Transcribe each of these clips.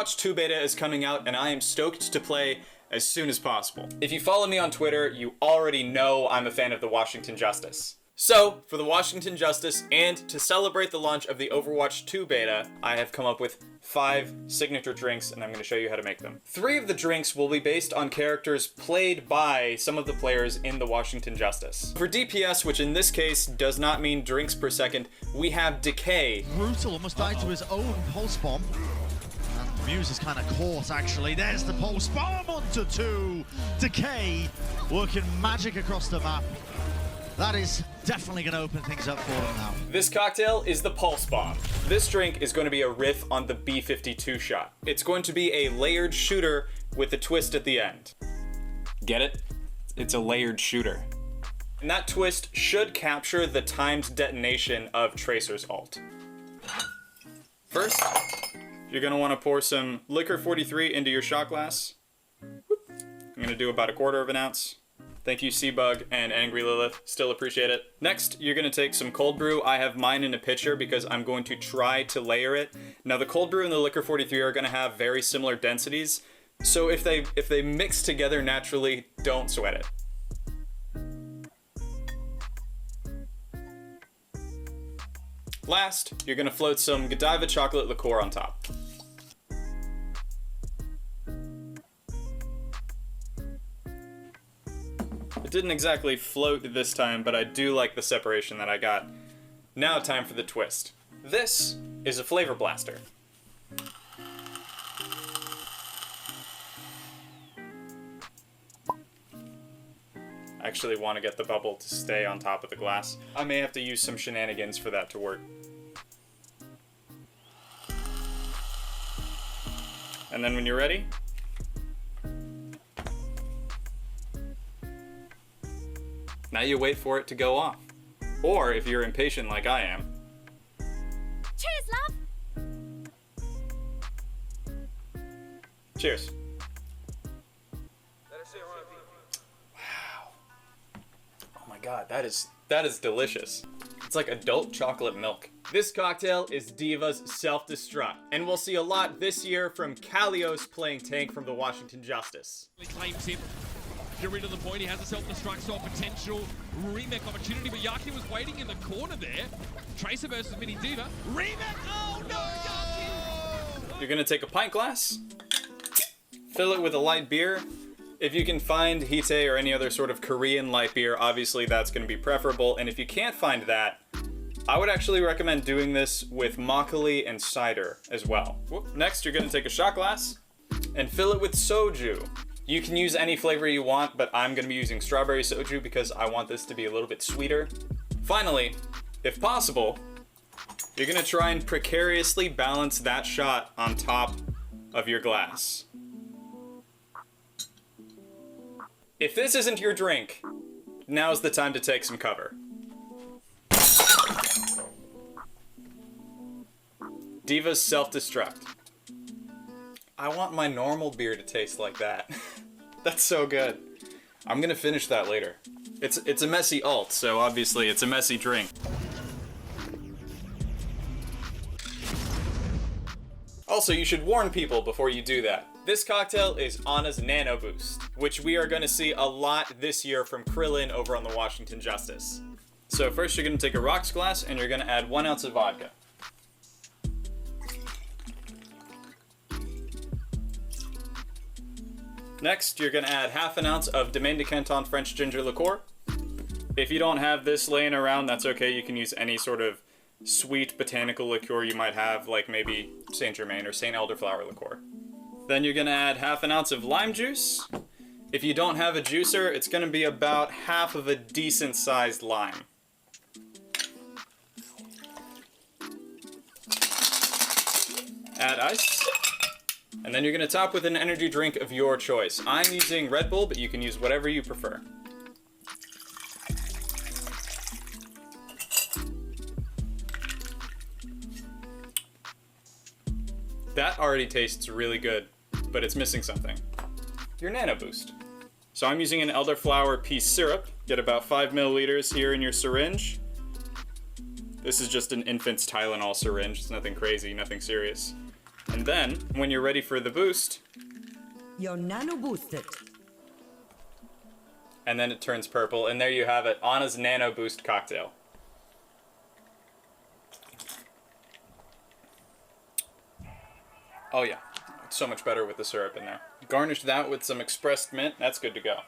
Overwatch 2 beta is coming out, and I am stoked to play as soon as possible. If you follow me on Twitter, you already know I'm a fan of the Washington Justice. So, for the Washington Justice, and to celebrate the launch of the Overwatch 2 beta, I have come up with 5 signature drinks, and I'm going to show you how to make them. 3 of the drinks will be based on characters played by some of the players in the Washington Justice. For DPS, which in this case does not mean drinks per second, we have Decay. Brutal, almost died to his own pulse bomb. And Muse is kind of caught, actually. There's the pulse bomb onto 2. Decay working magic across the map. That is definitely going to open things up for him now. This cocktail is the Pulse Bomb. This drink is going to be a riff on the B-52 shot. It's going to be a layered shooter with a twist at the end. Get it? It's a layered shooter. And that twist should capture the timed detonation of Tracer's ult. First, you're going to want to pour some Liquor 43 into your shot glass. I'm going to do about 1/4 ounce. Thank you, Seabug and Angry Lilith. Still appreciate it. Next, you're going to take some cold brew. I have mine in a pitcher because I'm going to try to layer it. Now, the cold brew and the Liquor 43 are going to have very similar densities, so if they mix together naturally, don't sweat it. Last, you're going to float some Godiva chocolate liqueur on top. It didn't exactly float this time, but I do like the separation that I got. Now time for the twist. This is a flavor blaster. I actually want to get the bubble to stay on top of the glass. I may have to use some shenanigans for that to work. And then when you're ready, now you wait for it to go off. Or if you're impatient like I am. Cheers, love! Cheers. Wow. Oh my god, that is delicious. It's like adult chocolate milk. This cocktail is Divas Self-Destruct, and we'll see a lot this year from Kalios playing tank from the Washington Justice. He claims him. Fury to the point, he has a self-destruct, so a potential remake opportunity, but Yaki was waiting in the corner there. Tracer versus Mini Diva. Remake! Oh no, Yaki! You're gonna take a pint glass, fill it with a light beer. If you can find Hite or any other sort of Korean light beer, obviously that's gonna be preferable. And if you can't find that, I would actually recommend doing this with makgeolli and cider as well. Next, you're gonna take a shot glass and fill it with soju. You can use any flavor you want, but I'm gonna be using strawberry soju because I want this to be a little bit sweeter. Finally, if possible, you're gonna try and precariously balance that shot on top of your glass. If this isn't your drink, now's the time to take some cover. Divas Self-Destruct. I want my normal beer to taste like that. That's so good. I'm gonna finish that later. It's a messy ult, so obviously it's a messy drink. Also, you should warn people before you do that. This cocktail is Ana's Nano Boost, which we are gonna see a lot this year from Krillin over on the Washington Justice. So first you're gonna take a rocks glass and you're gonna add 1 ounce of vodka. Next, you're gonna add 1/2 ounce of Domaine de Canton French ginger liqueur. If you don't have this laying around, that's okay. You can use any sort of sweet botanical liqueur you might have, like maybe Saint Germain or Saint Elderflower liqueur. Then you're gonna add 1/2 ounce of lime juice. If you don't have a juicer, it's gonna be about half of a decent sized lime. Add ice. And then you're gonna top with an energy drink of your choice. I'm using Red Bull, but you can use whatever you prefer. That already tastes really good, but it's missing something. Your Nano Boost. So I'm using an elderflower pea syrup. Get about 5 milliliters here in your syringe. This is just an infant's Tylenol syringe. It's nothing crazy, nothing serious. And then, when you're ready for the boost, You're nano boosted. and then it turns purple, and there you have it, Anna's Nano Boost cocktail. Oh yeah, it's so much better with the syrup in there. Garnish that with some expressed mint, that's good to go.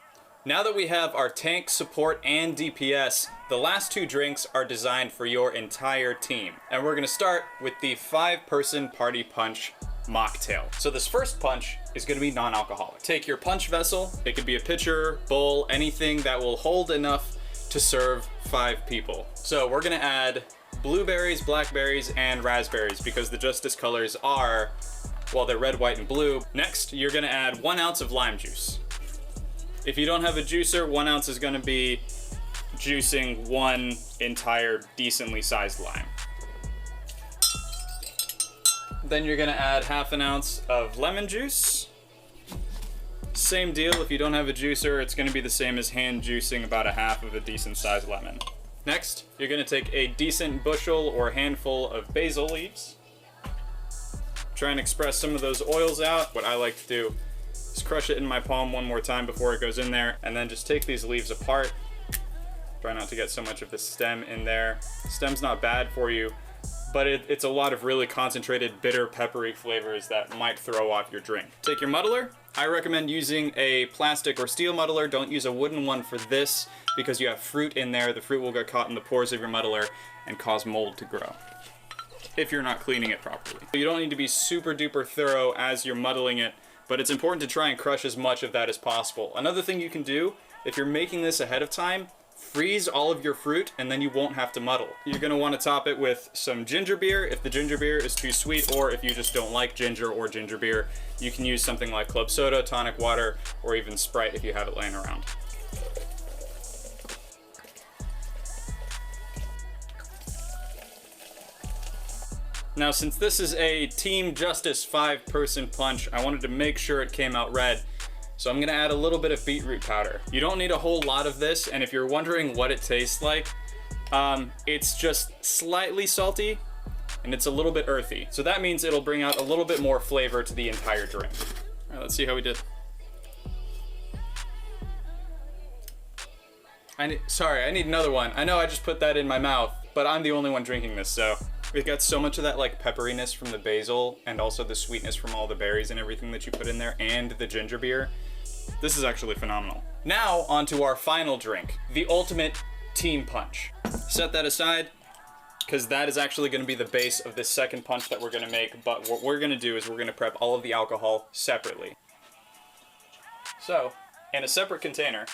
Now that we have our tank, support, and DPS, the last two drinks are designed for your entire team. And we're gonna start with the 5-person party punch mocktail. So this first punch is gonna be non-alcoholic. Take your punch vessel, it could be a pitcher, bowl, anything that will hold enough to serve 5 people. So we're gonna add blueberries, blackberries, and raspberries because the Justice colors are, well, they're red, white, and blue. Next, you're gonna add 1 ounce of lime juice. If you don't have a juicer, 1 ounce is gonna be juicing 1 entire decently sized lime. Then you're gonna add 1/2 ounce of lemon juice. Same deal, if you don't have a juicer, it's gonna be the same as hand juicing about 1/2 of a decent sized lemon. Next, you're gonna take a decent bushel or handful of basil leaves. Try and express some of those oils out. What I like to do is crush it in my palm one more time before it goes in there, and then just take these leaves apart. Try not to get so much of the stem in there. Stem's not bad for you, but it's a lot of really concentrated, bitter, peppery flavors that might throw off your drink. Take your muddler. I recommend using a plastic or steel muddler. Don't use a wooden one for this because you have fruit in there. The fruit will get caught in the pores of your muddler and cause mold to grow if you're not cleaning it properly. You don't need to be super duper thorough as you're muddling it, but it's important to try and crush as much of that as possible. Another thing you can do, if you're making this ahead of time, freeze all of your fruit and then you won't have to muddle. You're gonna wanna top it with some ginger beer if the ginger beer is too sweet, or if you just don't like ginger or ginger beer, you can use something like club soda, tonic water, or even Sprite if you have it laying around. Now, since this is a Team Justice 5-person punch, I wanted to make sure it came out red. So I'm gonna add a little bit of beetroot powder. You don't need a whole lot of this, and if you're wondering what it tastes like, it's just slightly salty, and it's a little bit earthy. So that means it'll bring out a little bit more flavor to the entire drink. All right, let's see how we did. Sorry, I need another one. I know I just put that in my mouth, but I'm the only one drinking this, so. It got so much of that like pepperiness from the basil and also the sweetness from all the berries and everything that you put in there and the ginger beer. This is actually phenomenal. Now onto our final drink, the ultimate team punch. Set that aside because that is actually going to be the base of this second punch that we're going to make, but what we're going to do is we're going to prep all of the alcohol separately. So, in a separate container,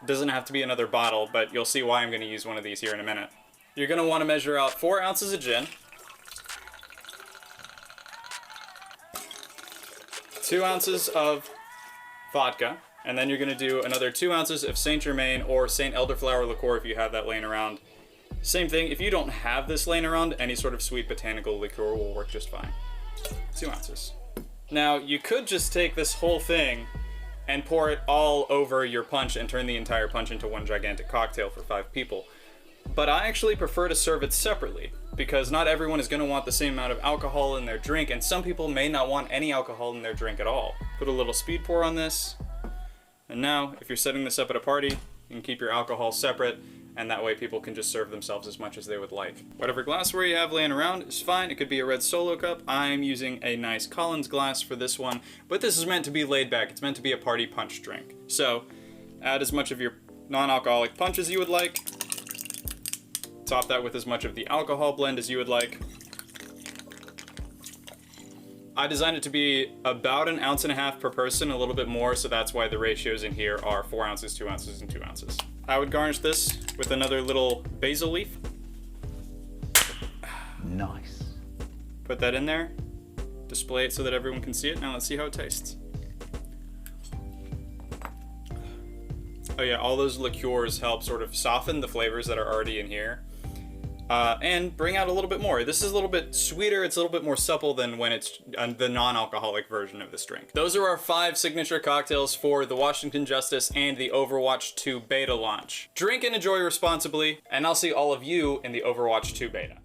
doesn't have to be another bottle, but you'll see why I'm going to use one of these here in a minute. You're going to want to measure out 4 ounces of gin, 2 ounces of vodka, and then you're going to do another 2 ounces of Saint Germain or Saint Elderflower liqueur if you have that laying around. Same thing, if you don't have this laying around, any sort of sweet botanical liqueur will work just fine. 2 ounces. Now, you could just take this whole thing and pour it all over your punch and turn the entire punch into one gigantic cocktail for 5 people. But I actually prefer to serve it separately because not everyone is going to want the same amount of alcohol in their drink, and some people may not want any alcohol in their drink at all. Put a little speed pour on this, and now if you're setting this up at a party, you can keep your alcohol separate, and that way people can just serve themselves as much as they would like. Whatever glassware you have laying around is fine. It could be a red Solo cup. I'm using a nice Collins glass for this one, but this is meant to be laid back. It's meant to be a party punch drink. So add as much of your non-alcoholic punch as you would like. Top that with as much of the alcohol blend as you would like. I designed it to be about 1.5 ounces per person, a little bit more, so that's why the ratios in here are 4 ounces, 2 ounces, and 2 ounces. I would garnish this with another little basil leaf. Nice. Put that in there. Display it so that everyone can see it. Now let's see how it tastes. Oh yeah, all those liqueurs help sort of soften the flavors that are already in here. And bring out a little bit more. This is a little bit sweeter, it's a little bit more supple than when it's the non-alcoholic version of this drink. Those are our 5 signature cocktails for the Washington Justice and the Overwatch 2 beta launch. Drink and enjoy responsibly, and I'll see all of you in the Overwatch 2 beta.